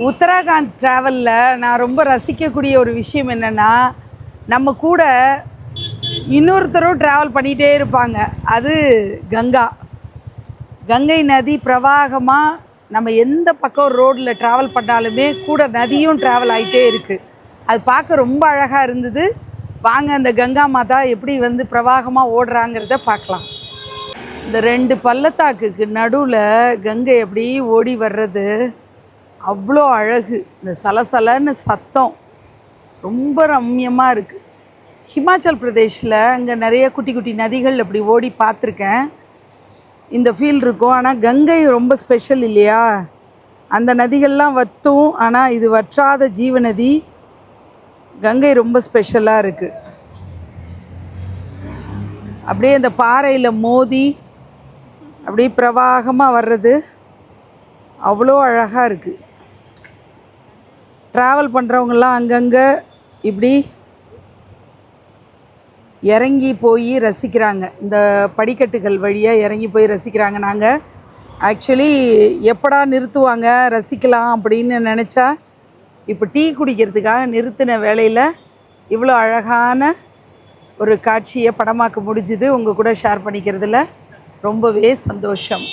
உத்தராகண்ட் ட்ராவலில் நான் ரொம்ப ரசிக்கக்கூடிய ஒரு விஷயம் என்னென்னா, நம்ம கூட இன்னொருத்தரும் ட்ராவல் பண்ணிகிட்டே இருப்பாங்க. அது கங்கா. கங்கை நதி பிரவாகமாக நம்ம எந்த பக்கம் ரோட்டில் ட்ராவல் பண்ணாலுமே கூட நதியும் ட்ராவல் ஆகிட்டே இருக்குது. அது பார்க்க ரொம்ப அழகாக இருந்தது. வாங்க அந்த கங்கா மாதா எப்படி பிரவாகமாக ஓடுறாங்கிறத பார்க்கலாம். இந்த 2 பள்ளத்தாக்குக்கு நடுவில் கங்கை எப்படி ஓடி வர்றது அவ்வளோ அழகு. இந்த சலசலன்னு சத்தம் ரொம்ப ரம்யமாக இருக்குது. ஹிமாச்சல் பிரதேஷில் அங்கே நிறைய குட்டி குட்டி நதிகள் அப்படி ஓடி பார்த்துருக்கேன். இந்த ஃபீல் இருக்கும். ஆனால் கங்கை ரொம்ப ஸ்பெஷல் இல்லையா? அந்த நதிகள்லாம் வற்றும், ஆனால் இது வற்றாத ஜீவநதி. கங்கை ரொம்ப ஸ்பெஷலாக இருக்குது. அப்படியே அந்த பாறையில் மோதி அப்படியே பிரவாகமாக வர்றது அவ்வளோ அழகாக இருக்குது. ட்ராவல் பண்ணுறவங்களாம் அங்கங்கே இப்படி இறங்கி போய் ரசிக்கிறாங்க. இந்த படிக்கட்டுகள் வழியாக இறங்கி போய் ரசிக்கிறாங்க. நாங்கள் ஆக்சுவலி எப்படா நிறுத்துவாங்க ரசிக்கலாம் அப்படின்னு நினச்சா, இப்போ டீ குடிக்கிறதுக்காக நிறுத்தின வேளையில் இவ்வளோ அழகான ஒரு காட்சியை படமாக்க முடிஞ்சுது. உங்கள் கூட ஷேர் பண்ணிக்கிறதுல ரொம்பவே சந்தோஷம்.